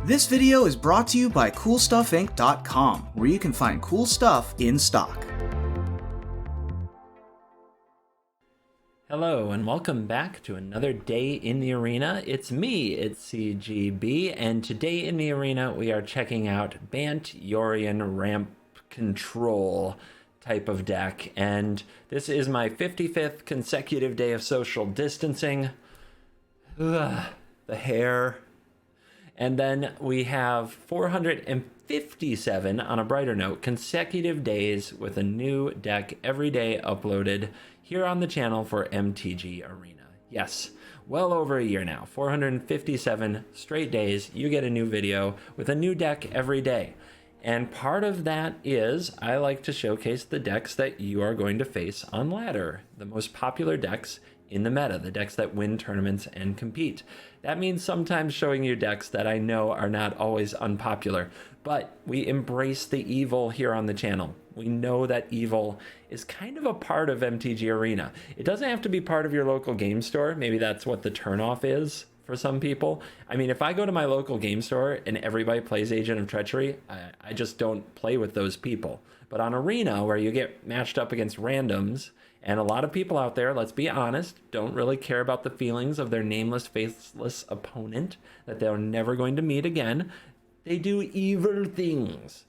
This video is brought to you by CoolStuffInc.com, where you can find cool stuff in stock. Hello and welcome back to another day in the arena. It's me, it's CGB, and today in the arena we are checking out Bant Yorion ramp control type of deck, and this is my 55th consecutive day of social distancing. Ugh, the hair. And then we have 457, on a brighter note, consecutive days with a new deck every day uploaded here on the channel for MTG Arena. Yes, well over a year now. 457 straight days, you get a new video with a new deck every day. And part of that is I like to showcase the decks that you are going to face on ladder, the most popular decks in the meta, the decks that win tournaments and compete. That means sometimes showing you decks that I know are not always unpopular, but we embrace the evil here on the channel. We know that evil is kind of a part of MTG Arena. It doesn't have to be part of your local game store. Maybe that's what the turnoff is for some people. I mean, if I go to my local game store and everybody plays Agent of Treachery, I just don't play with those people. But on Arena, where you get matched up against randoms, and a lot of people out there, let's be honest, don't really care about the feelings of their nameless, faceless opponent that they're never going to meet again. They do evil things.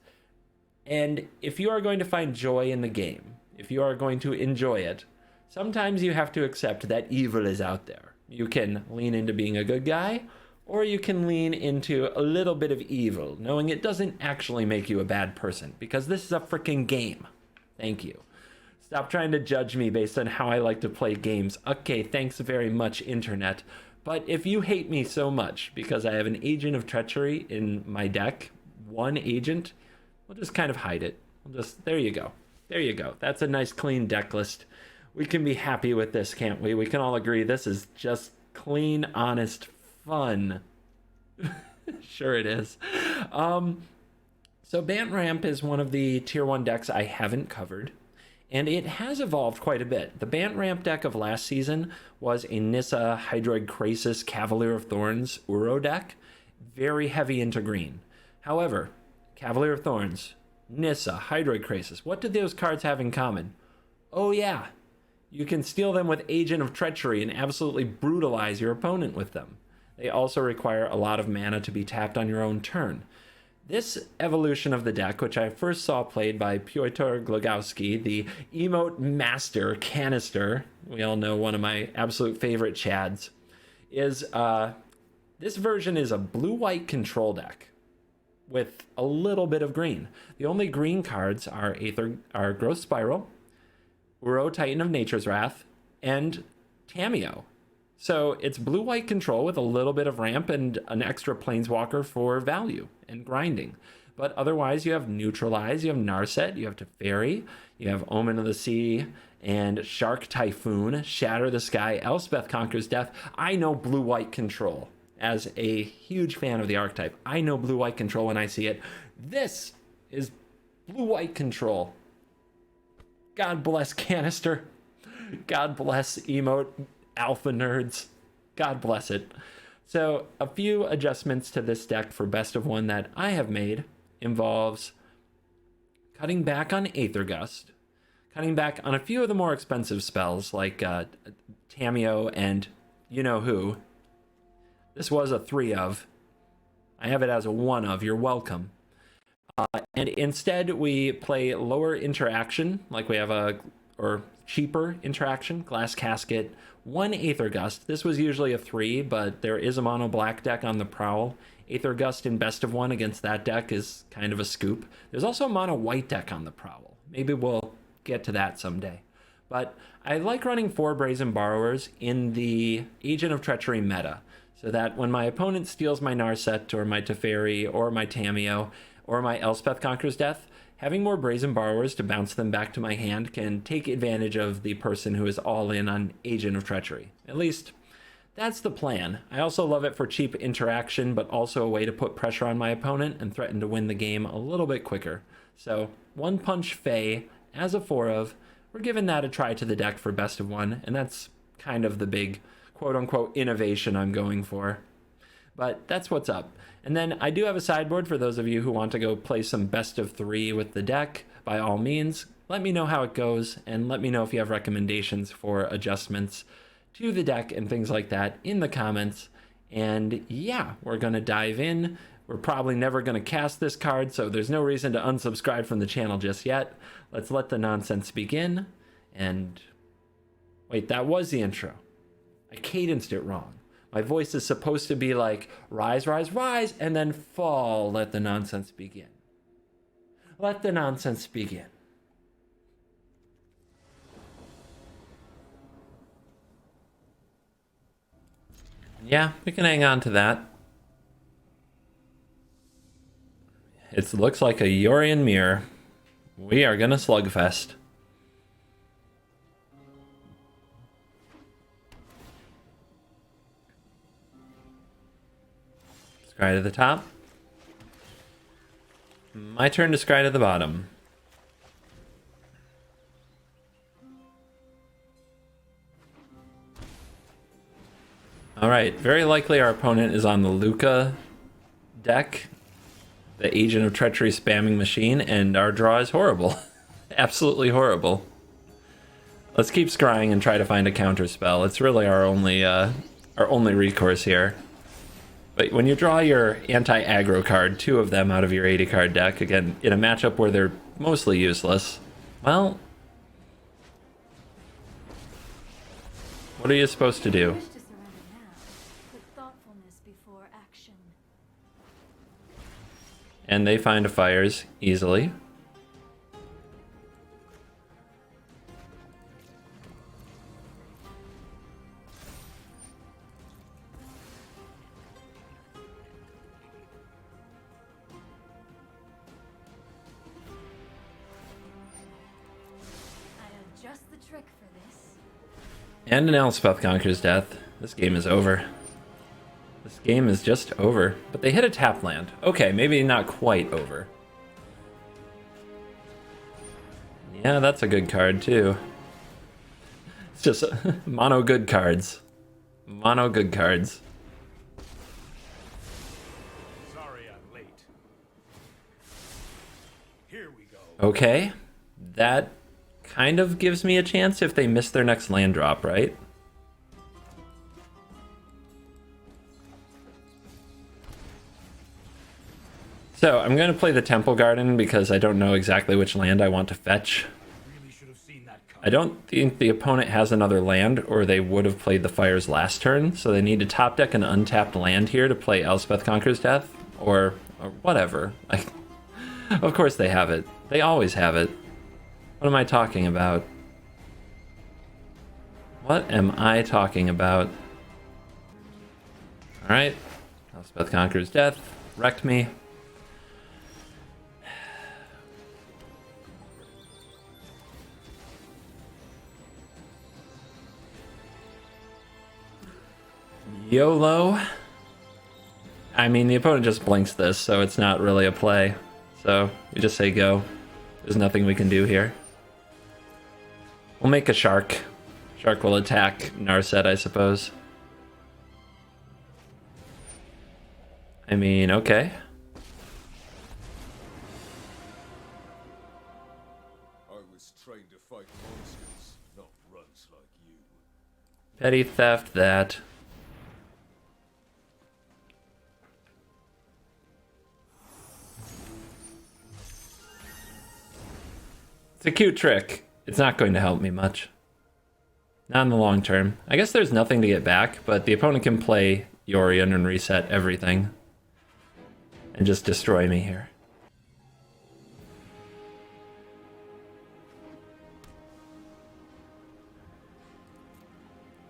And if you are going to find joy in the game, if you are going to enjoy it, sometimes you have to accept that evil is out there. You can lean into being a good guy, or you can lean into a little bit of evil, knowing it doesn't actually make you a bad person, because this is a freaking game. Thank you. Stop trying to judge me based on how I like to play games. Okay, thanks very much, internet. But if you hate me so much because I have an Agent of Treachery in my deck, one agent, we'll just kind of hide it. There you go. There you go. That's a nice clean deck list. We can be happy with this, can't we? We can all agree this is just clean, honest fun. Sure it is. So Bant Ramp is one of the tier 1 decks I haven't covered. And it has evolved quite a bit. The Bant Ramp deck of last season was a Nissa Hydroid Krasis Cavalier of Thorns Uro deck, very heavy into green. However, Cavalier of Thorns, Nissa, Hydroid Krasis, what did those cards have in common? Oh yeah, you can steal them with Agent of Treachery and absolutely brutalize your opponent with them. They also require a lot of mana to be tapped on your own turn. This evolution of the deck, which I first saw played by Piotr Glogowski, the emote master canister, we all know one of my absolute favorite chads, is this version is a blue-white control deck with a little bit of green. The only green cards are Growth Spiral, Uro Titan of Nature's Wrath, and Tamiyo. So it's blue-white control with a little bit of ramp and an extra planeswalker for value and grinding. But otherwise, you have Neutralize, you have Narset, you have Teferi, you have Omen of the Sea, and Shark Typhoon, Shatter the Sky, Elspeth Conquers Death. I know blue-white control. As a huge fan of the archetype, I know blue-white control when I see it. This is blue-white control. God bless Canister. God bless emote alpha nerds. God bless it. So a few adjustments to this deck for best of one that I have made involves cutting back on Aether Gust, cutting back on a few of the more expensive spells like Tamiyo and you know who. This was a 3 of. I have it as a 1 of. You're welcome. And instead we play lower interaction, like we have or cheaper interaction, Glass Casket, 1 Aether Gust. This was usually a 3, but there is a mono black deck on the prowl. Aether Gust in best of 1 against that deck is kind of a scoop. There's also a mono white deck on the prowl. Maybe we'll get to that someday. But I like running 4 Brazen Borrowers in the Agent of Treachery meta, so that when my opponent steals my Narset or my Teferi or my Tamiyo or my Elspeth Conquers Death, having more Brazen Borrowers to bounce them back to my hand can take advantage of the person who is all in on Agent of Treachery. At least, that's the plan. I also love it for cheap interaction, but also a way to put pressure on my opponent and threaten to win the game a little bit quicker. So, 1 Punch Fae as a 4 of, we're giving that a try to the deck for best of 1, and that's kind of the big quote-unquote innovation I'm going for. But that's what's up. And then I do have a sideboard for those of you who want to go play some best of 3 with the deck. By all means, let me know how it goes, and let me know if you have recommendations for adjustments to the deck and things like that in the comments. And yeah, we're going to dive in. We're probably never going to cast this card, so there's no reason to unsubscribe from the channel just yet. Let's let the nonsense begin. And wait, that was the intro. I cadenced it wrong. My voice is supposed to be like, rise, rise, rise, and then fall. Let the nonsense begin. Let the nonsense begin. Yeah, we can hang on to that. It looks like a Yorion mirror. We are gonna slugfest. Scry to the top. My turn to scry to the bottom. Alright, very likely our opponent is on the Luca deck, the Agent of Treachery spamming machine, and our draw is horrible. Absolutely horrible. Let's keep scrying and try to find a counter spell. It's really our only recourse here. But when you draw your anti-aggro card, 2 of them out of your 80 card deck, again, in a matchup where they're mostly useless, well, what are you supposed to do? And they find a fires easily. And an Elspeth conquers death. This game is over. This game is just over. But they hit a tap land. Okay, maybe not quite over. Yeah, that's a good card too. It's just mono good cards. Mono good cards. Sorry I'm late. Here we go. Okay, that kind of gives me a chance if they miss their next land drop, right? So I'm going to play the Temple Garden because I don't know exactly which land I want to fetch. Really should have seen that coming. I don't think the opponent has another land, or they would have played the Fires last turn, so they need to top deck an untapped land here to play Elspeth Conquers Death, or whatever. Like, of course they have it. They always have it. What am I talking about? What am I talking about? Alright. Elspeth Conquers Death. Wrecked me. YOLO. I mean, the opponent just blinks this, so it's not really a play. So, we just say go. There's nothing we can do here. We'll make a shark. Shark will attack Narset, I suppose. I mean, okay. I was trained to fight monsters, not runts like you. Petty theft, that. It's a cute trick. It's not going to help me much. Not in the long term. I guess there's nothing to get back, but the opponent can play Yorion and reset everything. And just destroy me here.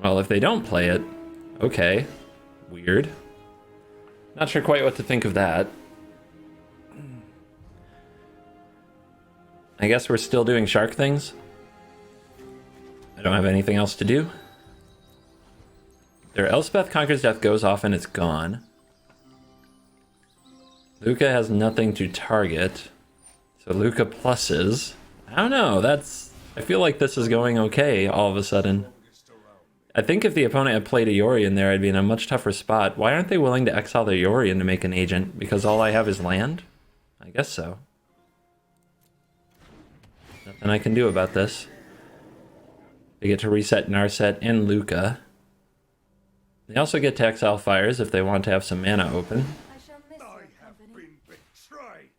Well, if they don't play it, okay. Weird. Not sure quite what to think of that. I guess we're still doing shark things. I don't have anything else to do. Their Elspeth Conquers Death goes off and it's gone. Luca has nothing to target. So Luca pluses. I don't know, that's... I feel like this is going okay all of a sudden. I think if the opponent had played a Yorion there, I'd be in a much tougher spot. Why aren't they willing to exile their Yorion to make an agent? Because all I have is land? I guess so. Nothing I can do about this. They get to reset Narset and Luca. They also get to exile Fires if they want to have some mana open. I shall miss I your have company. been betrayed.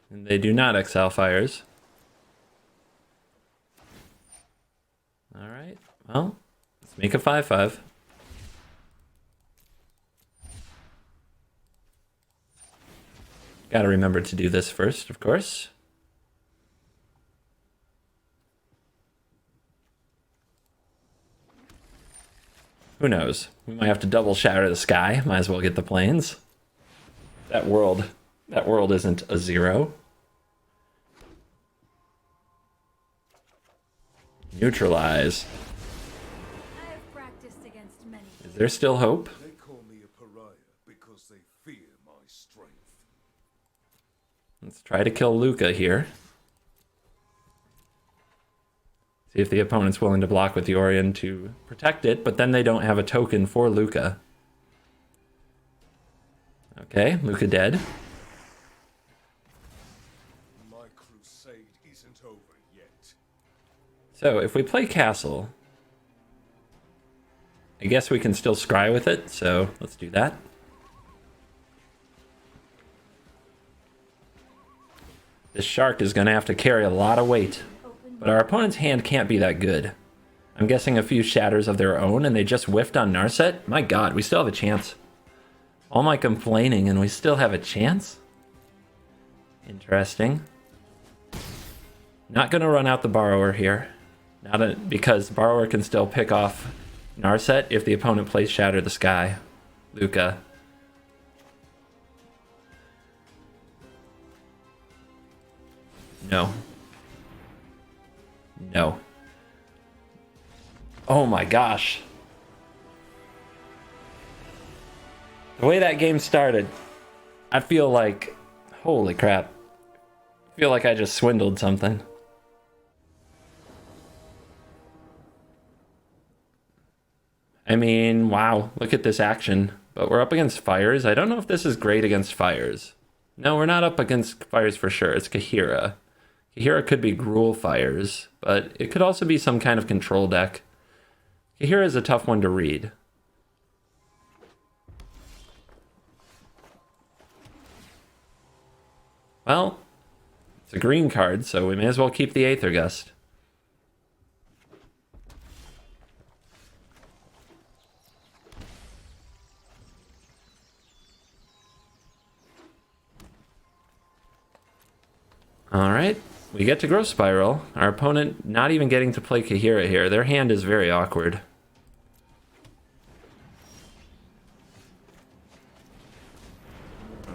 And they do not exile Fires. Alright, well, let's make a 5/5. Gotta remember to do this first, of course. Who knows? We might have to double shatter the sky. Might as well get the planes. That world isn't a 0. Neutralize. I have practiced against many. Is there still hope? They call me a pariah because they fear my strength. Let's try to kill Luca here. See if the opponent's willing to block with Yorion to protect it, but then they don't have a token for Luca. Okay, Luca dead. My crusade isn't over yet. So if we play Castle, I guess we can still scry with it, so let's do that. This shark is going to have to carry a lot of weight. But our opponent's hand can't be that good. I'm guessing a few shatters of their own and they just whiffed on Narset? My god, we still have a chance. All my complaining and we still have a chance? Interesting. Not gonna run out the Borrower here. Because Borrower can still pick off Narset if the opponent plays Shatter the Sky. Luca. No. No. Oh my gosh. The way that game started, I feel like, holy crap. I feel like I just swindled something. I mean, wow, look at this action. But we're up against Fires. I don't know if this is great against Fires. No, we're not up against Fires for sure. It's Kahira. Kahira could be Gruul Fires, but it could also be some kind of control deck. Kahira is a tough one to read. Well, it's a green card, so we may as well keep the Aether Gust. Alright, we get to Growth Spiral. Our opponent not even getting to play Kahira here. Their hand is very awkward.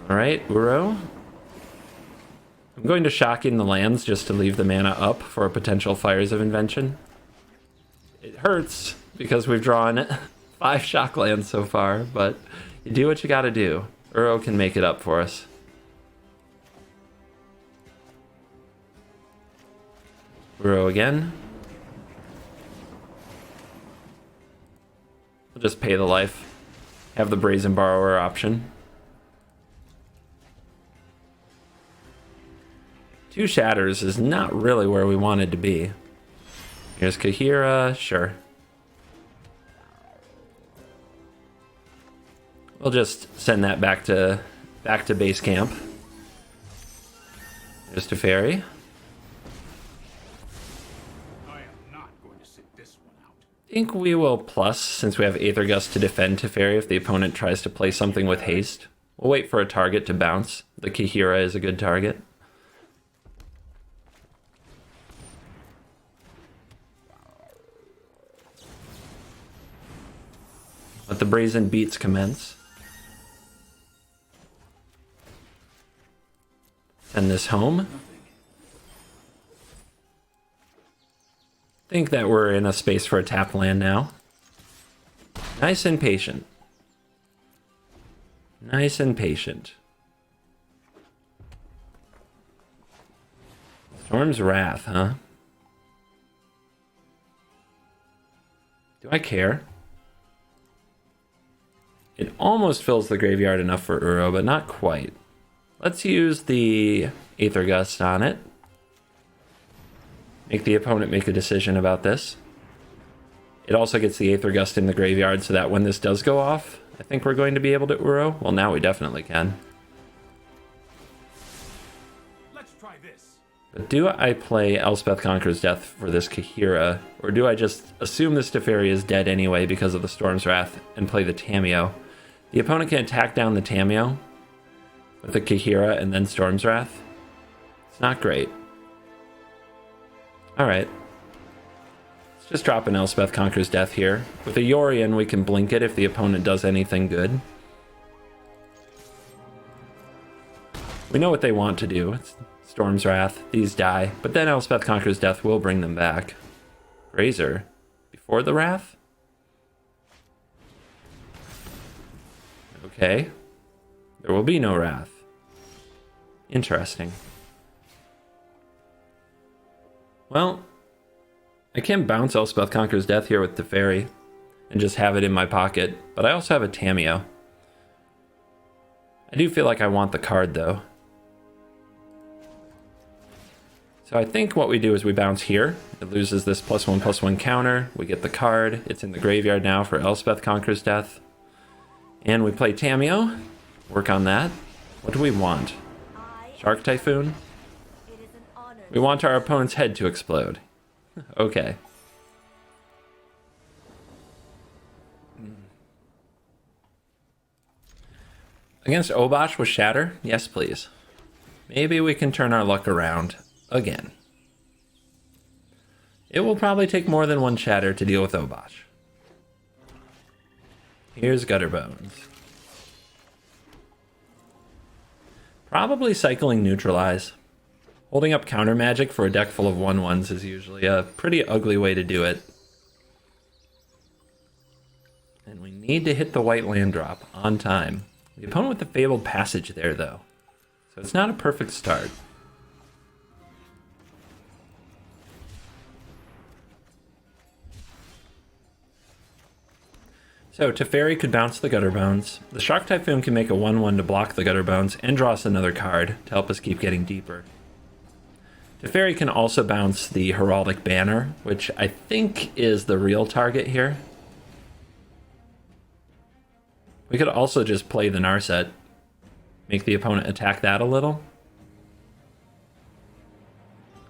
Alright, Uro. I'm going to shock in the lands just to leave the mana up for a potential Fires of Invention. It hurts because we've drawn 5 shock lands so far, but you do what you gotta do. Uro can make it up for us. Uro again. We'll just pay the life. Have the Brazen Borrower option. 2 shatters is not really where we wanted to be. Here's Kahira, sure. We'll just send that back to base camp. There's Teferi. I am not going to sit this one out. I think we will plus, since we have Aether Gust to defend Teferi if the opponent tries to play something with haste. We'll wait for a target to bounce. The Kahira is a good target. Let the Brazen Beats commence. Send this home. Think that we're in a space for a tap land now. Nice and patient. Nice and patient. Storm's Wrath, huh? Do I care? It almost fills the graveyard enough for Uro, but not quite. Let's use the Aether Gust on it. Make the opponent make a decision about this. It also gets the Aether Gust in the graveyard so that when this does go off, I think we're going to be able to Uro. Well, now we definitely can. Let's try this. But do I play Elspeth Conquers Death for this Kahira, or do I just assume this Teferi is dead anyway because of the Storm's Wrath and play the Tamiyo? The opponent can attack down the Tamiyo with the Kahira and then Storm's Wrath. It's not great. Alright. Let's just drop an Elspeth Conquers Death here. With a Yorion, we can blink it if the opponent does anything good. We know what they want to do. It's Storm's Wrath. These die. But then Elspeth Conquers Death will bring them back. Razor. Before the Wrath? Okay. There will be no Wrath. Interesting. Well, I can bounce Elspeth Conquers Death here with Teferi and just have it in my pocket, but I also have a Tamiyo. I do feel like I want the card though. So I think what we do is we bounce here. It loses this +1/+1 counter. We get the card. It's in the graveyard now for Elspeth Conquers Death. And we play Tamiyo. Work on that. What do we want? Shark Typhoon? It is an honor. We want our opponent's head to explode. Okay. Against Obosh with Shatter? Yes, please. Maybe we can turn our luck around again. It will probably take more than one Shatter to deal with Obosh. Here's Gutterbones. Probably cycling Neutralize. Holding up counter magic for a deck full of 1/1s is usually a pretty ugly way to do it. And we need to hit the white land drop on time. The opponent with the Fabled Passage there, though. So it's not a perfect start. So Teferi could bounce the Gutterbones. The Shark Typhoon can make a 1/1 to block the Gutterbones and draw us another card to help us keep getting deeper. Teferi can also bounce the Heraldic Banner, which I think is the real target here. We could also just play the Narset, make the opponent attack that a little.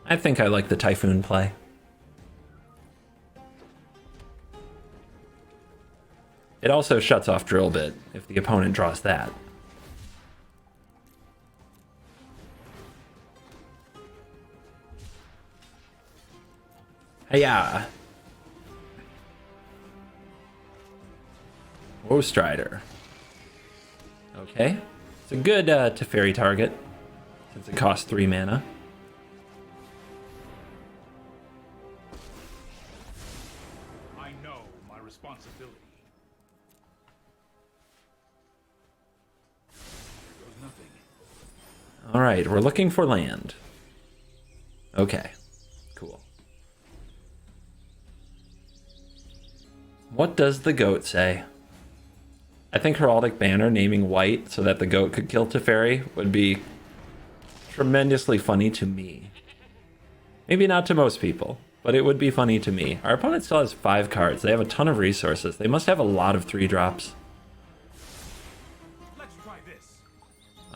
I think I like the Typhoon play. It also shuts off Drill Bit if the opponent draws that. Hiya! Woe Strider. Okay. It's a good Teferi target, since it costs 3 mana. I know my responsibility. There goes nothing. Alright, we're looking for land. Okay, cool. What does the goat say? I think Heraldic Banner naming white so that the goat could kill Teferi would be tremendously funny to me. Maybe not to most people, but it would be funny to me. Our opponent still has 5 cards. They have a ton of resources. They must have a lot of 3-drops. Let's try this.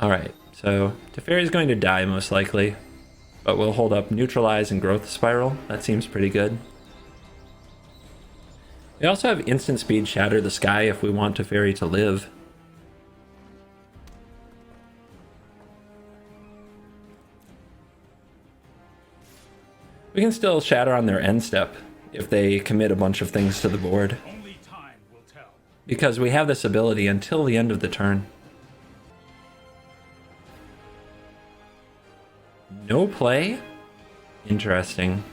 Alright, so Teferi is going to die most likely, but we'll hold up Neutralize and Growth Spiral. That seems pretty good. We also have instant speed Shatter the Sky if we want Teferi to live. We can still Shatter on their end step if they commit a bunch of things to the board, Only time will tell. because we have this ability until the end of the turn. No play? Interesting.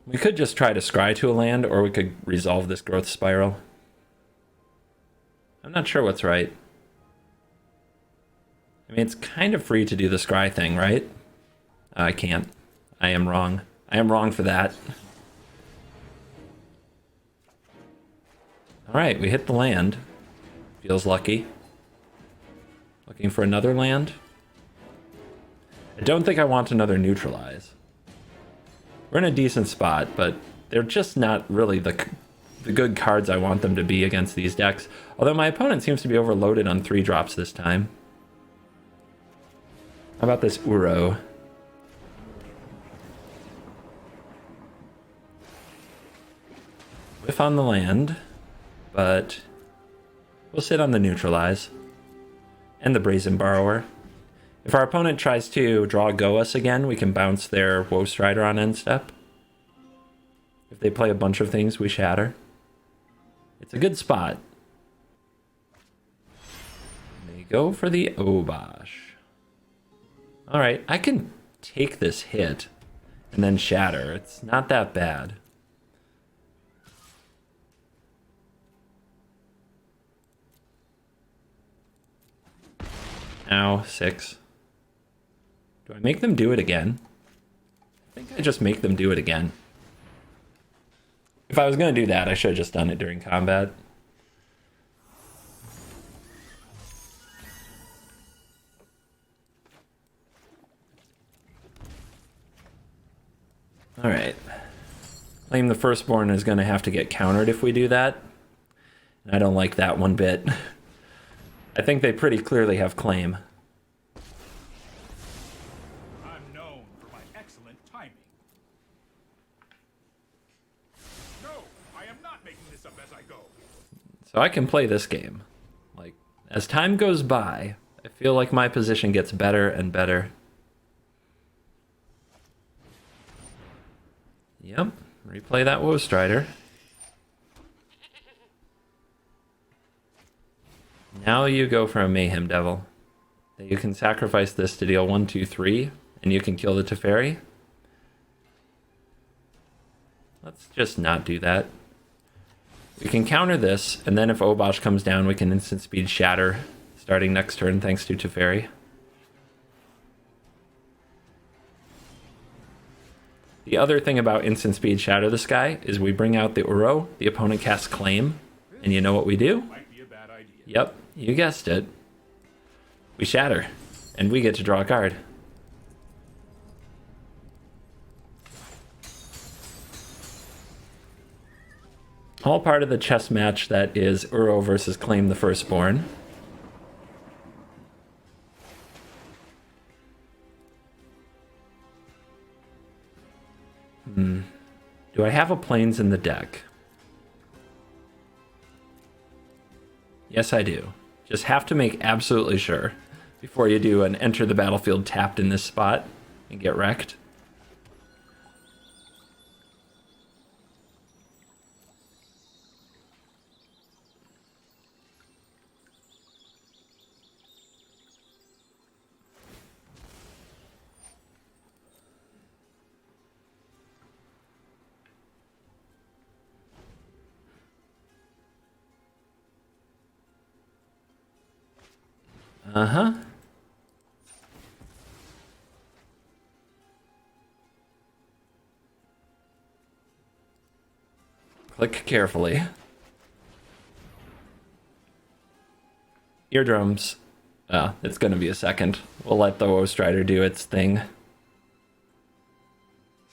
We could just try to scry to a land, or we could resolve this growth spiral. I'm not sure what's right. I mean, it's kind of free to do the scry thing, right? I can't. I am wrong. I am wrong for that. Alright, we hit the land. Feels lucky. Looking for another land. I don't think I want another neutralize. We're in a decent spot, but they're just not really the good cards I want them to be against these decks. Although my opponent seems to be overloaded on 3-drops this time. How about this Uro? Whiff on the land, but we'll sit on the neutralize and the Brazen Borrower. If our opponent tries to draw Goas again, we can bounce their Woe Strider on end step. If they play a bunch of things, we shatter. It's a good spot. They go for the Obosh. Alright, I can take this hit and then shatter. It's not that bad. Ow, 6. Do I make them do it again? I think I just make them do it again. If I was going to do that, I should have just done it during combat. Alright. Claim the Firstborn is going to have to get countered if we do that. And I don't like that one bit. I think they pretty clearly have claim. I'm known for my excellent timing. No, I am not making this up as I go. So I can play this game. Like, as time goes by, I feel like my position gets better and better. Yep, replay that Woe Strider. Now you go for a Mayhem Devil. You can sacrifice this to deal 1, 2, 3, and you can kill the Teferi. Let's just not do that. We can counter this, and then if Obosh comes down, we can instant speed Shatter starting next turn thanks to Teferi. The other thing about instant speed Shatter the Sky is we bring out the Uro, the opponent casts Claim, and you know what we do? Might be a bad idea. Yep, you guessed it. We shatter, and we get to draw a card. All part of the chess match that is Uro versus Claim the Firstborn. Do I have a Plains in the deck? Yes, I do. Just have to make absolutely sure before you do an enter the battlefield tapped in this spot and get wrecked. Uh-huh. Click carefully. Eardrums. It's gonna be a second. We'll let the Woe Strider do its thing.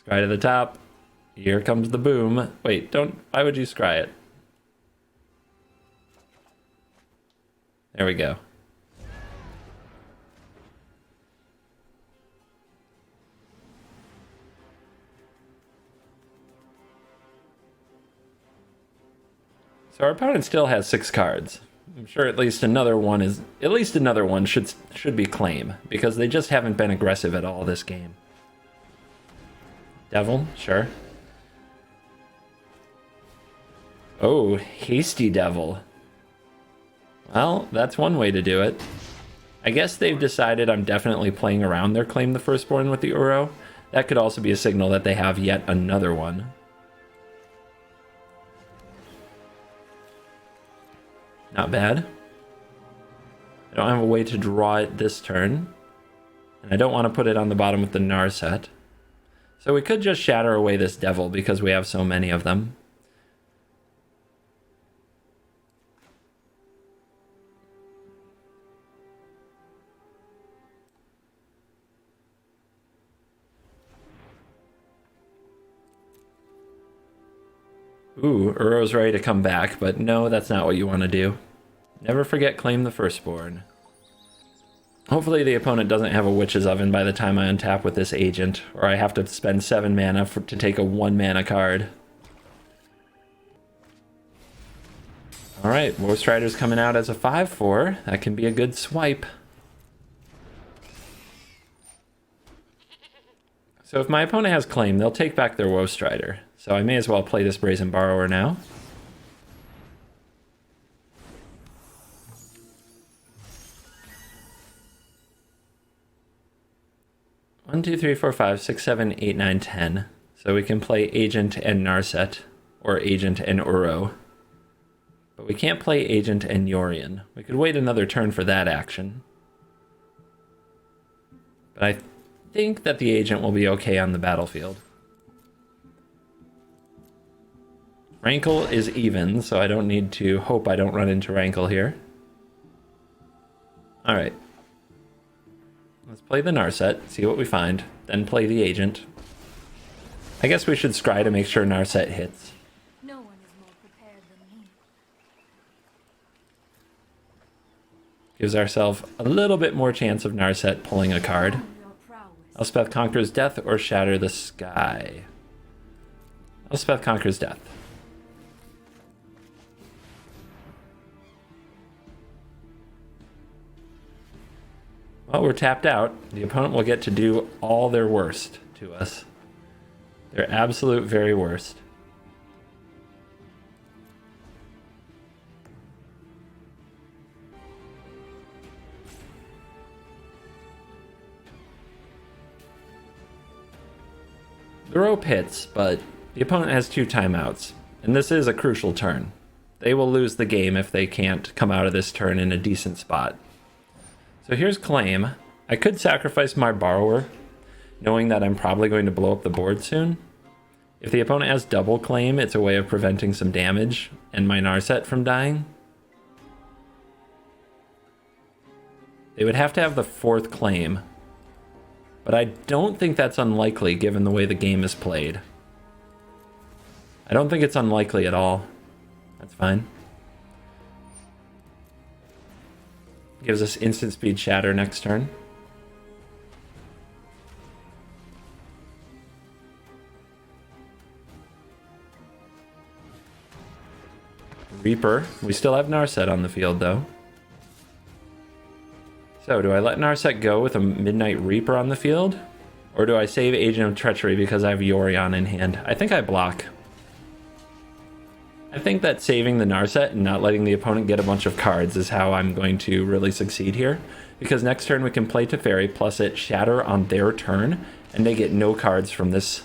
Scry to the top. Here comes the boom. Wait, don't. Why would you scry it? There we go. So our opponent still has 6 cards. I'm sure at least another one should be Claim, because they just haven't been aggressive at all this game. Devil, sure. Oh, Hasty Devil. Well, that's one way to do it. I guess they've decided I'm definitely playing around their Claim the Firstborn with the Uro. That could also be a signal that they have yet another one. Not bad. I don't have a way to draw it this turn. And I don't want to put it on the bottom with the Narset. So we could just shatter away this devil because we have so many of them. Ooh, Uro's ready to come back, but no, that's not what you want to do. Never forget claim the firstborn. Hopefully the opponent doesn't have a Witch's Oven by the time I untap with this agent, or I have to spend 7 mana to take a 1 mana card. Alright, Woe Strider's coming out as a 5/4. That can be a good swipe. So if my opponent has claim, they'll take back their Woe Strider. So I may as well play this Brazen Borrower now. One, two, three, four, five, six, 7, 8, 9, 10. So we can play Agent and Narset, or Agent and Uro. But we can't play Agent and Yorion. We could wait another turn for that action. But I think that the Agent will be okay on the battlefield. Rankle is even, so I don't need to hope I don't run into Rankle here. Alright. Let's play the Narset, see what we find, then play the Agent. I guess we should scry to make sure Narset hits. No one is more prepared than me. Gives ourselves a little bit more chance of Narset pulling a card. Your prowess. Elspeth Conquers Death or Shatter the Sky. Elspeth Conquers Death. Well, we're tapped out. The opponent will get to do all their worst to us. Their absolute very worst. The rope hits, but the opponent has 2 timeouts, and this is a crucial turn. They will lose the game if they can't come out of this turn in a decent spot. So here's claim. I could sacrifice my borrower, knowing that I'm probably going to blow up the board soon. If the opponent has double claim, it's a way of preventing some damage and my Narset from dying. They would have to have the 4th claim, but I don't think that's unlikely given the way the game is played. I don't think it's unlikely at all. That's fine. Gives us instant speed shatter next turn. Reaper. We still have Narset on the field though. So do I let Narset go with a Midnight Reaper on the field? Or do I save Agent of Treachery because I have Yorion in hand? I think I block. I think that saving the Narset and not letting the opponent get a bunch of cards is how I'm going to really succeed here. Because next turn we can play Teferi plus it shatter on their turn, and they get no cards from this.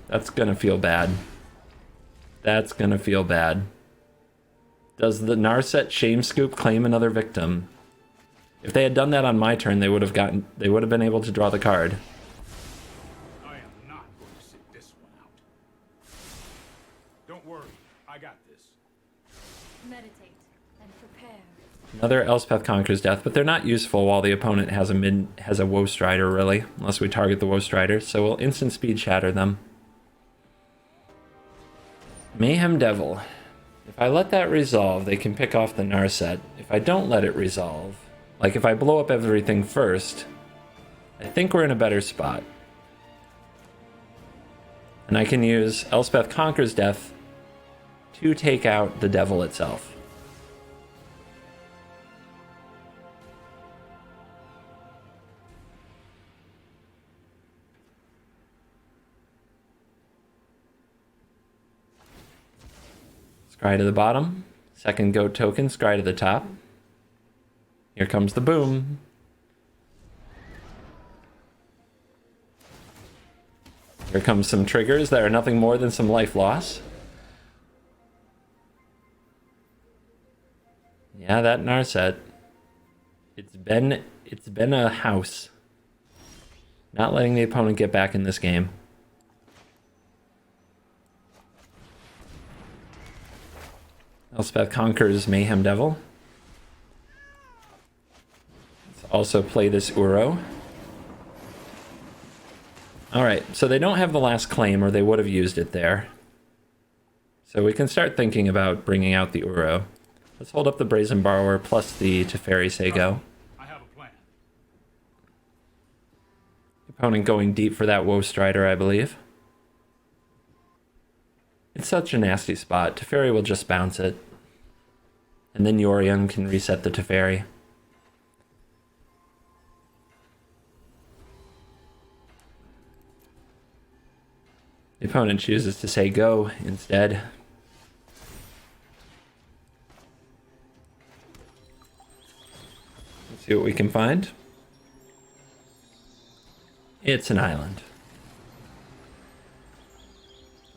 That's gonna feel bad. That's gonna feel bad. Does the Narset Shame Scoop claim another victim? If they had done that on my turn, they would have been able to draw the card. I am not going to sit this one out. Don't worry, I got this. Meditate and prepare. Another Elspeth Conquers Death, but they're not useful while the opponent has a Woe Strider, really, unless we target the Woe Strider, so we'll instant speed shatter them. Mayhem Devil. If I let that resolve, they can pick off the Narset. If I don't let it resolve, like if I blow up everything first, I think we're in a better spot. And I can use Elspeth Conquers Death to take out the devil itself. Scry to the bottom. Second goat token, scry to the top. Here comes the boom. Here comes some triggers that are nothing more than some life loss. Yeah, that Narset. It's been a house. Not letting the opponent get back in this game. Elspeth conquers Mayhem Devil. Let's also play this Uro. Alright, so they don't have the last claim, or they would have used it there. So we can start thinking about bringing out the Uro. Let's hold up the Brazen Borrower plus the Teferi Sego. I have a plan. Opponent going deep for that Woe Strider, I believe. It's such a nasty spot. Teferi will just bounce it. And then Yorion can reset the Teferi. The opponent chooses to say go instead. Let's see what we can find. It's an island.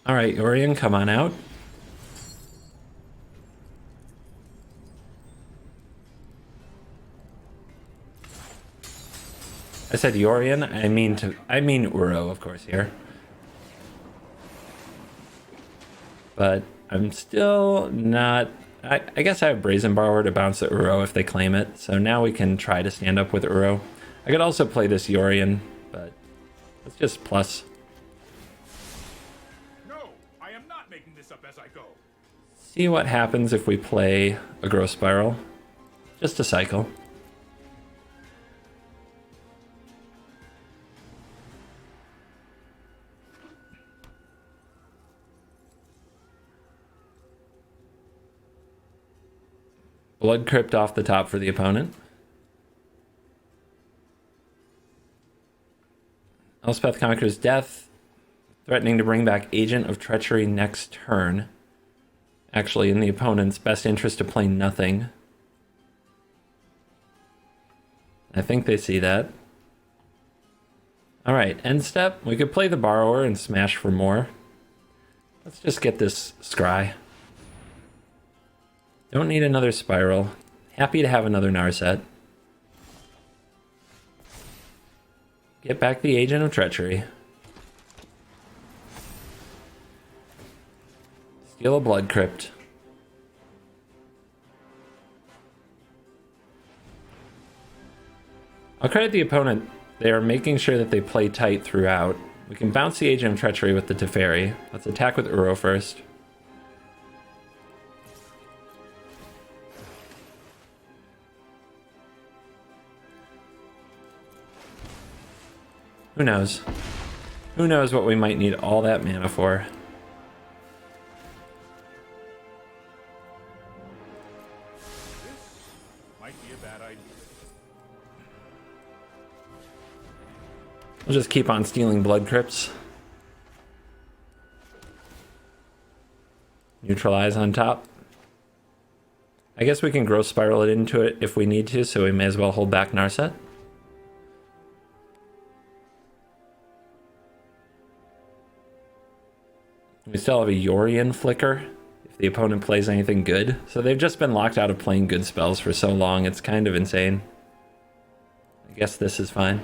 Alright, Yorion, come on out. I said Yorion, I mean Uro, of course, here. But I'm still not... I guess I have Brazen Borrower to bounce the Uro if they claim it, so now we can try to stand up with Uro. I could also play this Yorion, but let's just plus. No, I am not making this up as I go. See what happens if we play a Growth Spiral. Just a cycle. Blood Crypt off the top for the opponent. Elspeth conquers Death, threatening to bring back Agent of Treachery next turn. Actually, in the opponent's best interest to play nothing. I think they see that. Alright, end step. We could play the Borrower and smash for more. Let's just get this Scry. Don't need another Spiral. Happy to have another Narset. Get back the Agent of Treachery. Steal a Blood Crypt. I'll credit the opponent. They are making sure that they play tight throughout. We can bounce the Agent of Treachery with the Teferi. Let's attack with Uro first. Who knows? Who knows what we might need all that mana for? This might be a bad idea. We'll just keep on stealing Blood Crypts. Neutralize on top. I guess we can Growth Spiral it into it if we need to, so we may as well hold back Narset. We still have a Yorion Flicker if the opponent plays anything good. So they've just been locked out of playing good spells for so long, it's kind of insane. I guess this is fine.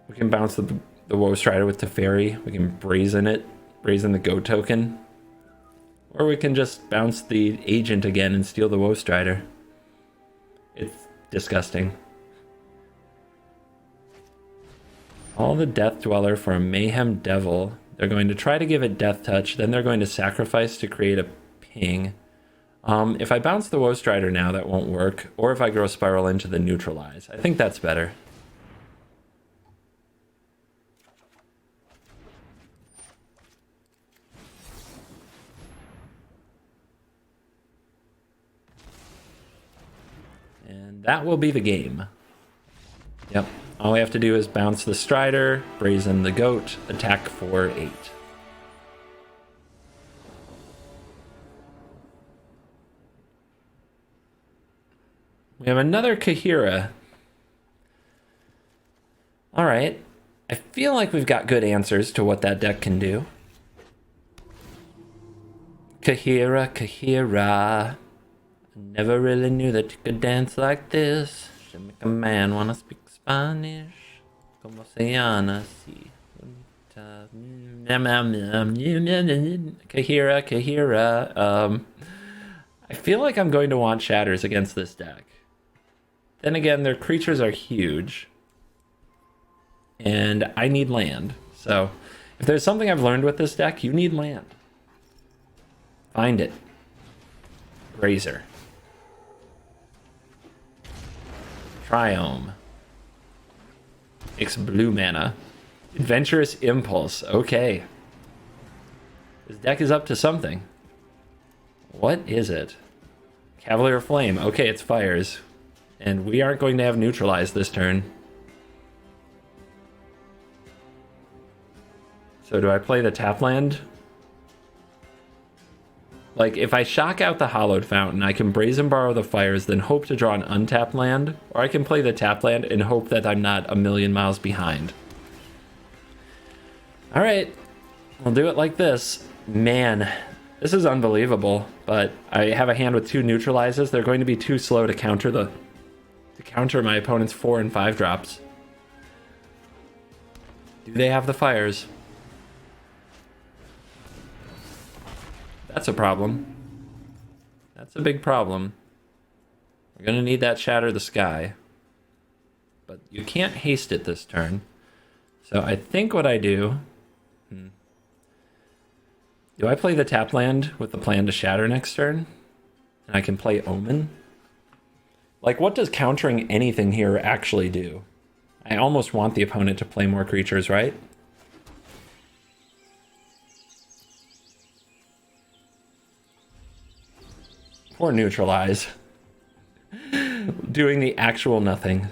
We can bounce the Woe Strider with Teferi. We can brazen it, brazen the Go token. Or we can just bounce the Agent again and steal the Woe Strider. It's disgusting. All the Death Dweller for a Mayhem Devil. They're going to try to give it Death Touch, then they're going to sacrifice to create a ping. If I bounce the Woe Strider now, that won't work. Or if I Growth Spiral into the Neutralize. I think that's better. And that will be the game. Yep. All we have to do is bounce the Strider, brazen the Goat, attack for 8. We have another Kahira. All right. I feel like we've got good answers to what that deck can do. Kahira, Kahira. I never really knew that you could dance like this. Should make a man wanna speak Spanish. Como se llama? Si. Kahira, Kahira. I feel like I'm going to want shatters against this deck. Then again, their creatures are huge. And I need land. So, if there's something I've learned with this deck, you need land. Find it. Razor. Triome. It's blue mana. Adventurous Impulse. Okay. This deck is up to something. What is it? Cavalier Flame. Okay, it's fires. And we aren't going to have neutralized this turn. So do I play the tap land? Like, if I shock out the Hallowed Fountain, I can Brazen Borrow the Fires, then hope to draw an untapped land. Or I can play the tap land and hope that I'm not a million miles behind. Alright, we'll do it like this. Man, this is unbelievable. But I have a hand with 2 neutralizes. They're going to be too slow to counter my opponent's 4 and 5 drops. Do they have the fires? That's a problem. That's a big problem. We're gonna need that Shatter the Sky. But you can't haste it this turn. So I think what I do... Do I play the tap land with the plan to Shatter next turn? And I can play Omen? Like, what does countering anything here actually do? I almost want the opponent to play more creatures, right? Or neutralize. Doing the actual nothing.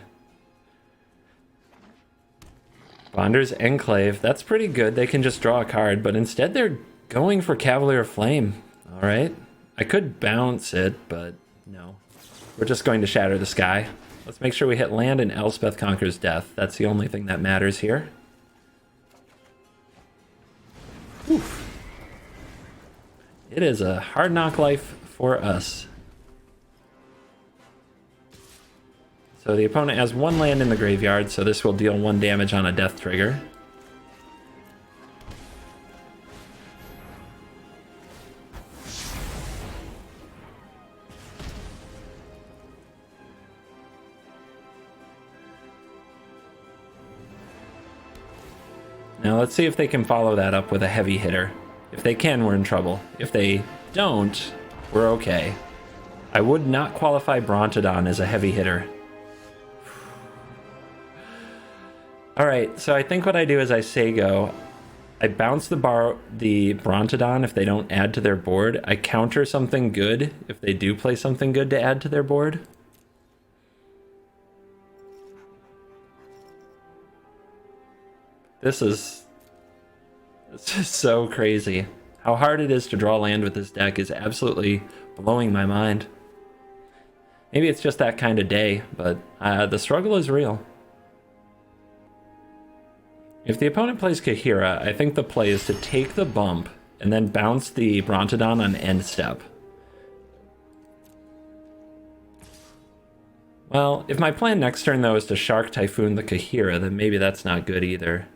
Bonder's Enclave. That's pretty good. They can just draw a card, but instead they're going for Cavalier Flame. Alright. I could bounce it, but no. We're just going to Shatter the Sky. Let's make sure we hit land and Elspeth Conquers Death. That's the only thing that matters here. Oof. It is a hard knock life for us. So the opponent has 1 land in the graveyard, so this will deal 1 damage on a death trigger. Now let's see if they can follow that up with a heavy hitter. If they can, we're in trouble. If they don't, we're okay. I would not qualify Brontodon as a heavy hitter. Alright, so I think what I do is I say go. I bounce the Brontodon if they don't add to their board. I counter something good if they do play something good to add to their board. This is so crazy. How hard it is to draw land with this deck is absolutely blowing my mind. Maybe it's just that kind of day, but the struggle is real. If the opponent plays Kahira, I think the play is to take the bump and then bounce the Brontodon on end step. Well, if my plan next turn, though, is to Shark Typhoon the Kahira, then maybe that's not good either.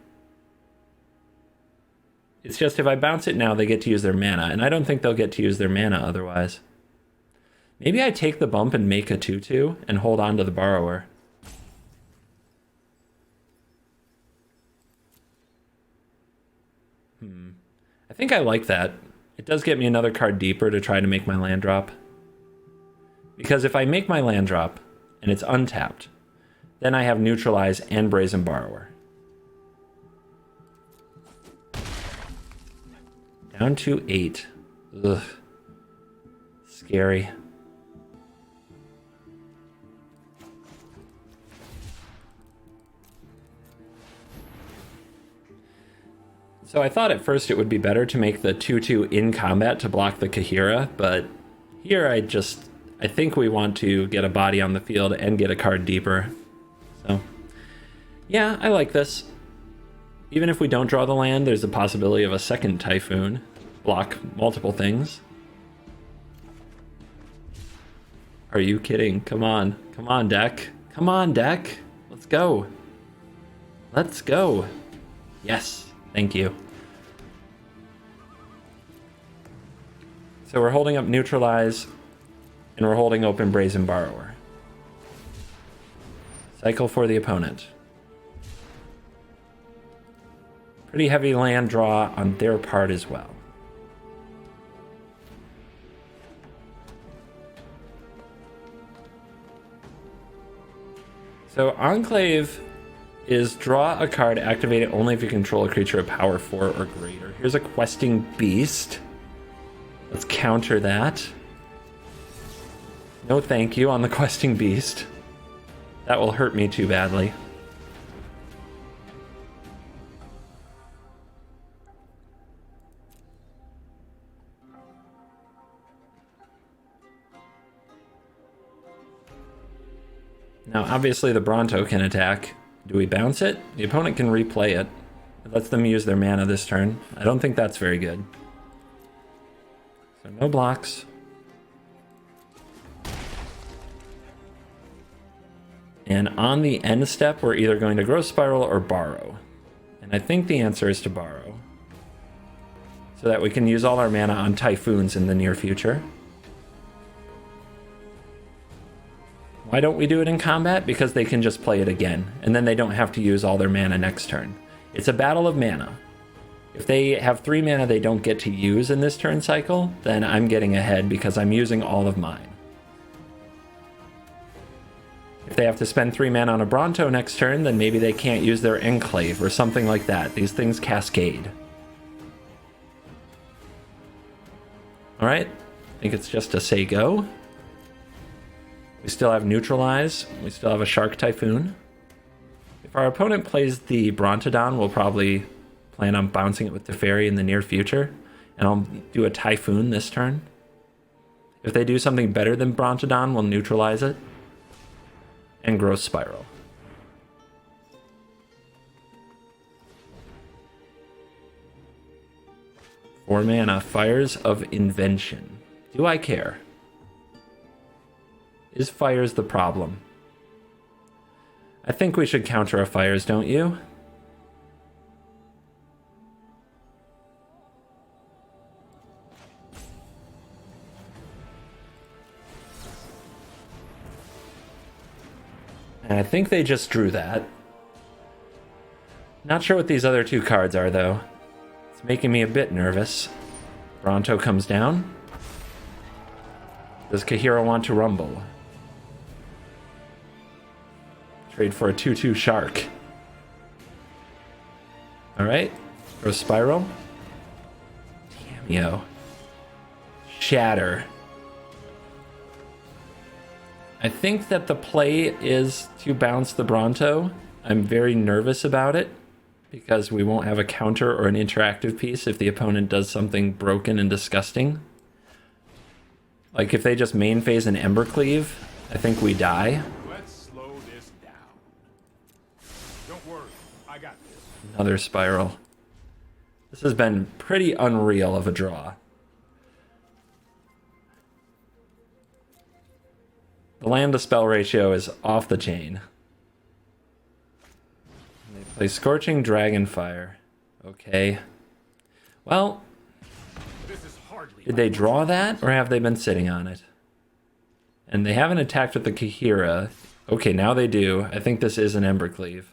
It's just if I bounce it now, they get to use their mana, and I don't think they'll get to use their mana otherwise. Maybe I take the bump and make a 2/2 and hold on to the Borrower. I think I like that. It does get me another card deeper to try to make my land drop. Because if I make my land drop, and it's untapped, then I have Neutralize and Brazen Borrower. Down to 8. Ugh. Scary. So I thought at first it would be better to make the 2/2 in combat to block the Kahira, but here I think we want to get a body on the field and get a card deeper. So, Yeah, I like this. Even if we don't draw the land, there's a possibility of a second Typhoon. Block multiple things. Are you kidding? Come on. Come on, deck. Come on, deck. Let's go. Let's go. Yes. Thank you. So we're holding up Neutralize, and we're holding open Brazen Borrower. Cycle for the opponent. Pretty heavy land draw on their part as well. So Enclave is draw a card, activate it only if you control a creature of power 4 or greater. Here's a Questing Beast. Let's counter that. No thank you on the Questing Beast. That will hurt me too badly. Now, obviously, the Bronto can attack. Do we bounce it? The opponent can replay it. It lets them use their mana this turn. I don't think that's very good. So no blocks. And on the end step, we're either going to Growth Spiral or Borrow. And I think the answer is to Borrow. So that we can use all our mana on Typhoons in the near future. Why don't we do it in combat? Because they can just play it again, and then they don't have to use all their mana next turn. It's a battle of mana. If they have 3 mana they don't get to use in this turn cycle, then I'm getting ahead because I'm using all of mine. If they have to spend 3 mana on a Bronto next turn, then maybe they can't use their Enclave or something like that. These things cascade. Alright, I think it's just to say go. We still have Neutralize. We still have a Shark Typhoon. If our opponent plays the Brontodon, we'll probably plan on bouncing it with Teferi in the near future. And I'll do a Typhoon this turn. If they do something better than Brontodon, we'll neutralize it. And Growth Spiral. Four mana, Fires of Invention. Do I care? Is Fires the problem? I think we should counter a Fires, don't you? And I think they just drew that. Not sure what these other 2 cards are, though. It's making me a bit nervous. Bronto comes down. Does Kahira want to rumble? Trade for a 2/2 Shark. Alright. Go Spiral. Cameo. Shatter. I think that the play is to bounce the Bronto. I'm very nervous about it because we won't have a counter or an interactive piece if the opponent does something broken and disgusting. Like if they just main phase an Embercleave, I think we die. Let's slow this down. Don't worry, I got this. Another Spiral. This has been pretty unreal of a draw. The land to spell ratio is off the chain. They play Scorching Dragonfire. Okay. Well, This is hardly did they draw that or have they been sitting on it? And they haven't attacked with the Kahira. Okay, now they do. I think this is an Embercleave.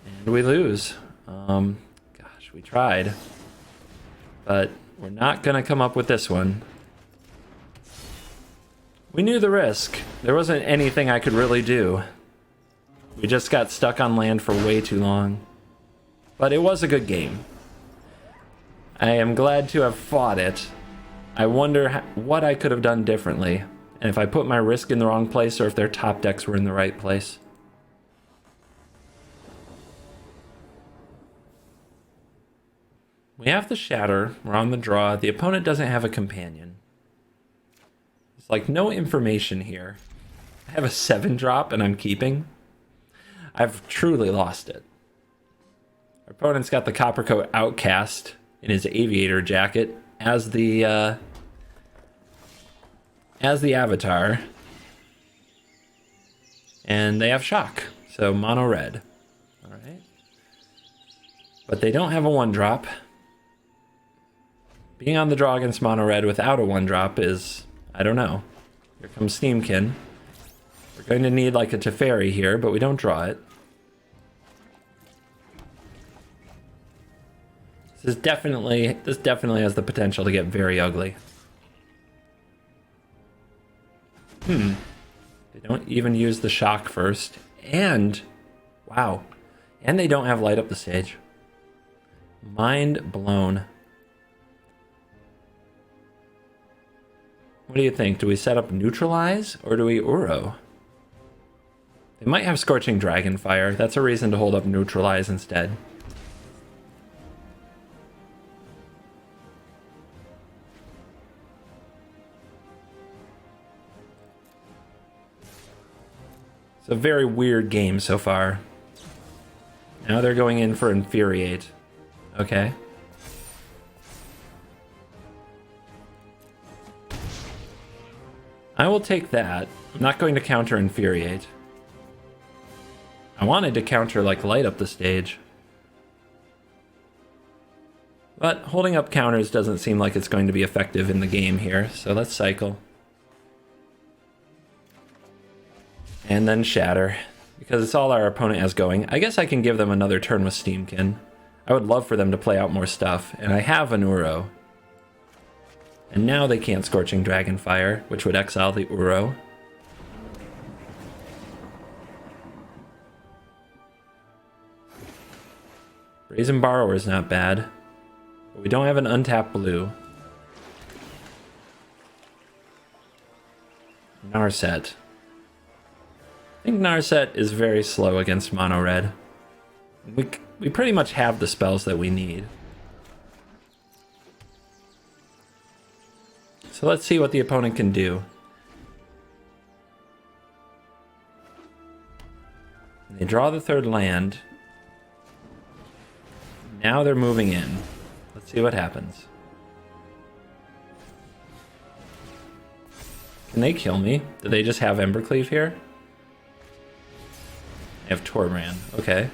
And we lose. Gosh, we tried. But we're not going to come up with this one. We knew the risk. There wasn't anything I could really do. We just got stuck on land for way too long. But it was a good game. I am glad to have fought it. I wonder what I could have done differently. And if I put my risk in the wrong place or if their top decks were in the right place. We have the Shatter. We're on the draw. The opponent doesn't have a companion. It's like no information here. I have a 7-drop and I'm keeping. I've truly lost it. Our opponent's got the Coppercoat Outcast in his aviator jacket as the avatar. And they have shock, so mono red. All right. But they don't have a 1-drop. Being on the draw against mono red without a 1-drop is, I don't know. Here comes Steamkin. We're going to need like a Teferi here, but we don't draw it. This definitely has the potential to get very ugly. They don't even use the shock first. And, wow. And they don't have light up the stage. Mind blown. What do you think? Do we set up neutralize or do we Uro? They might have Scorching Dragonfire. That's a reason to hold up neutralize instead. It's a very weird game so far. Now they're going in for Infuriate. Okay. I will take that. I'm not going to counter Infuriate. I wanted to counter, like, light up the stage. But holding up counters doesn't seem like it's going to be effective in the game here, so let's cycle. And then Shatter, because it's all our opponent has going. I guess I can give them another turn with Steamkin. I would love for them to play out more stuff, and I have an Uro. And now they can't Scorching Dragonfire, which would exile the Uro. Brazen Borrower is not bad, but we don't have an untapped blue. Narset. I think Narset is very slow against mono red. We pretty much have the spells that we need. So let's see what the opponent can do. They draw the 3rd land. Now they're moving in. Let's see what happens. Can they kill me? Do they just have Embercleave here? They have Torbrand. Okay.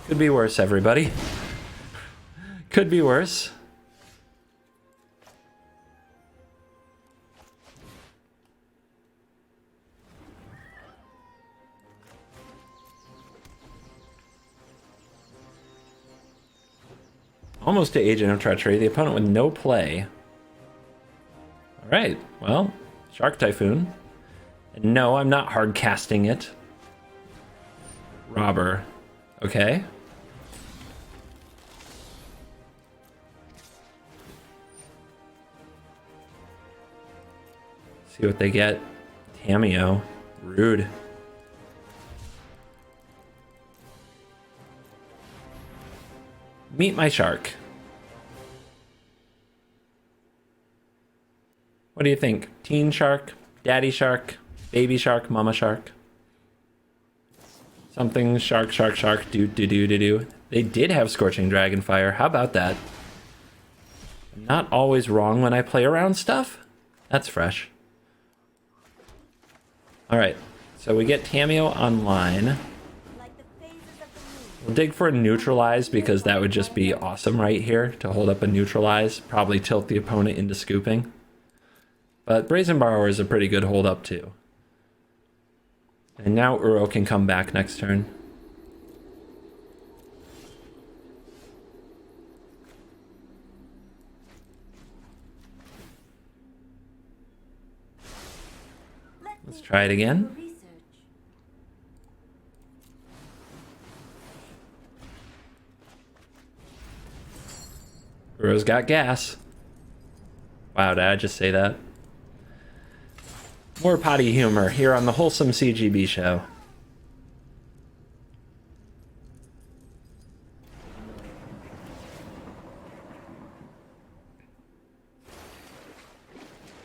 Could be worse, everybody. Could be worse. Almost to Agent of Treachery, the opponent with no play. Alright, well, Shark Typhoon. And no, I'm not hard casting it. Robber. Okay. See what they get. Tameo. Rude. Meet my shark. What do you think? Teen shark? Daddy shark? Baby shark? Mama shark? Something shark, shark, shark, do. They did have Scorching Dragonfire. How about that? I'm not always wrong when I play around stuff. That's fresh. Alright, so we get Tameo online. We'll dig for a neutralize because that would just be awesome right here to hold up a neutralize. Probably tilt the opponent into scooping. But Brazen Borrower is a pretty good hold up too. And now Uro can come back next turn. Let's try it again. Uro's got gas. Wow, did I just say that? More potty humor here on the Wholesome CGB show.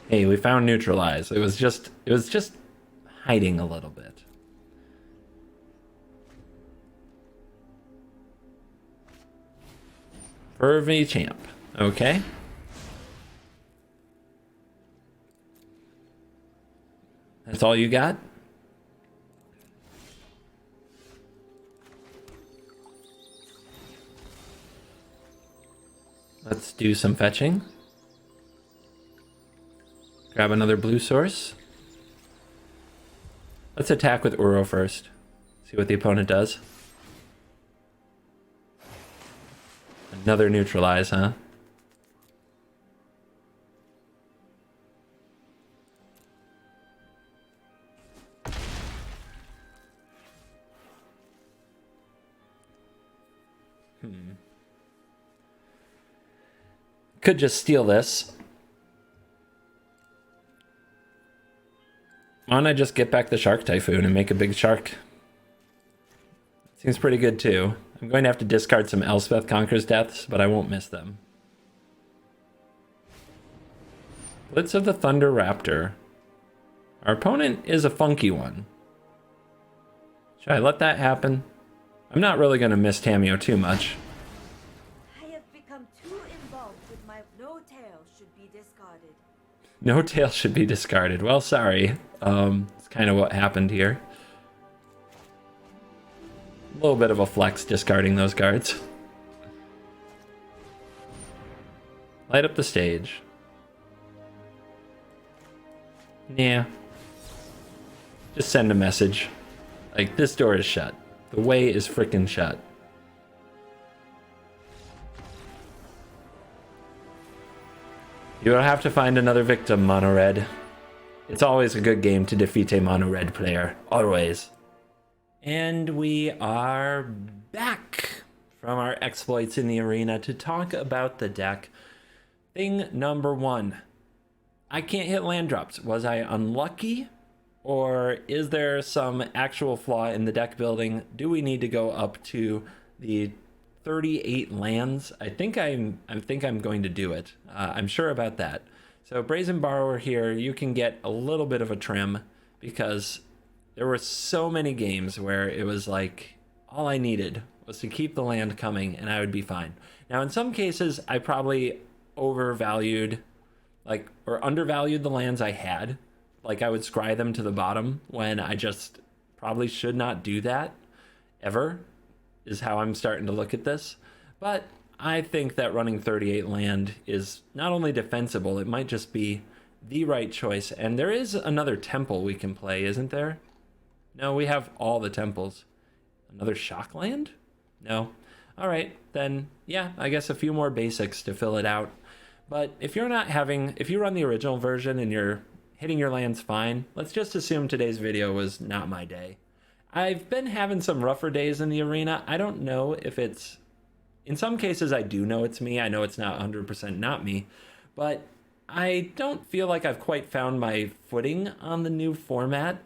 Hey, we found neutralize. It was just hiding a little bit. Pervy champ. Okay. That's all you got? Let's do some fetching. Grab another blue source. Let's attack with Uro first. See what the opponent does. Another neutralize, huh? Could just steal this. Why don't I just get back the Shark Typhoon and make a big shark? Seems pretty good too. I'm going to have to discard some Elspeth Conqueror's Deaths, but I won't miss them. Blitz of the Thunder Raptor. Our opponent is a funky one. Should I let that happen? I'm not really going to miss Tamio too much. I have become too involved with my no tail should be discarded. No tail should be discarded. Well, sorry. It's kind of what happened here. A little bit of a flex discarding those cards. Light up the stage. Yeah. Just send a message. Like, this door is shut. The way is frickin' shut. You will have to find another victim, Mono Red. It's always a good game to defeat a Mono Red player. Always. And we are back from our exploits in the arena to talk about the deck. Thing number one. I can't hit land drops. Was I unlucky? Or is there some actual flaw in the deck building? Do we need to go up to the 38 lands? I think I'm going to do it. I'm sure about that. So Brazen Borrower here, you can get a little bit of a trim because there were so many games where it was like all I needed was to keep the land coming and I would be fine. Now in some cases I probably overvalued or undervalued the lands I had. Like I would scry them to the bottom when I just probably should not do that ever, is how I'm starting to look at this. But I think that running 38 land is not only defensible, it might just be the right choice. And there is another temple we can play, isn't there? No, we have all the temples. Another shock land? No. All right, then yeah, I guess a few more basics to fill it out. But if you run the original version and you're hitting your lands fine, let's just assume today's video was not my day. I've been having some rougher days in the arena. I don't know if it's... In some cases, I do know it's me. I know it's not 100% not me. But I don't feel like I've quite found my footing on the new format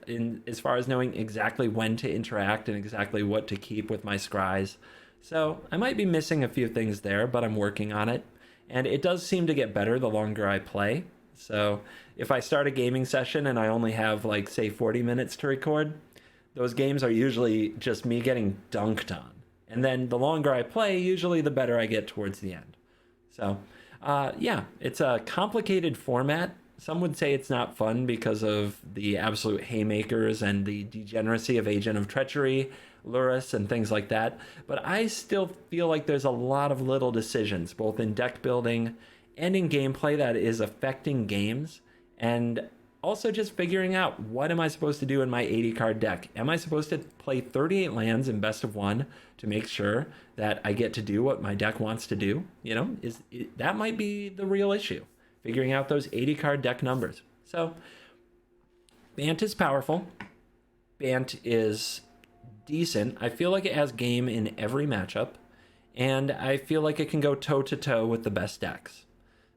as far as knowing exactly when to interact and exactly what to keep with my scries. So I might be missing a few things there, but I'm working on it. And it does seem to get better the longer I play. So if I start a gaming session and I only have, like, say 40 minutes to record, those games are usually just me getting dunked on. And then the longer I play, usually the better I get towards the end. So, yeah, it's a complicated format. Some would say it's not fun because of the absolute haymakers and the degeneracy of Agent of Treachery, Lurus, and things like that. But I still feel like there's a lot of little decisions, both in deck building and in gameplay, that is affecting games. And also just figuring out, what am I supposed to do in my 80 card deck? Am I supposed to play 38 lands in best of one to make sure that I get to do what my deck wants to do? You know, that might be the real issue, figuring out those 80 card deck numbers. So Bant is powerful. Bant is decent. I feel like it has game in every matchup, and I feel like it can go toe to toe with the best decks.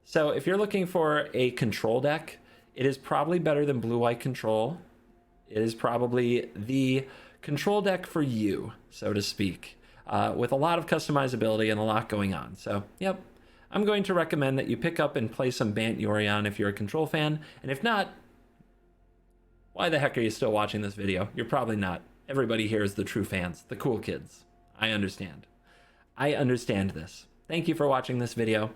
So if you're looking for a control deck, it is probably better than Blue-White Control. It is probably the control deck for you, so to speak, with a lot of customizability and a lot going on. So, yep, I'm going to recommend that you pick up and play some Bant Yorion if you're a control fan. And if not, why the heck are you still watching this video? You're probably not. Everybody here is the true fans, the cool kids. I understand. I understand this. Thank you for watching this video.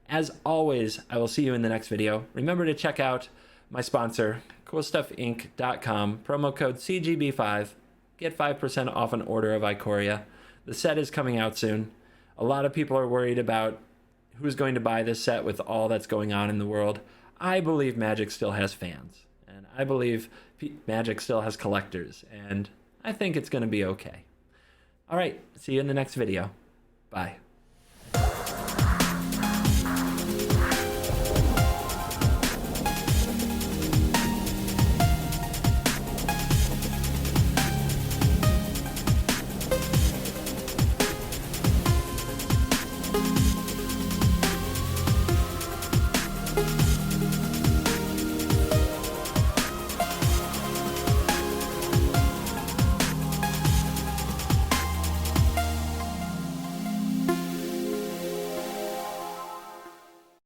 As always, I will see you in the next video. Remember to check out my sponsor, CoolStuffInc.com, promo code CGB5. Get 5% off an order of Ikoria. The set is coming out soon. A lot of people are worried about who's going to buy this set with all that's going on in the world. I believe Magic still has fans, and I believe Magic still has collectors, and I think it's going to be okay. All right, see you in the next video. Bye.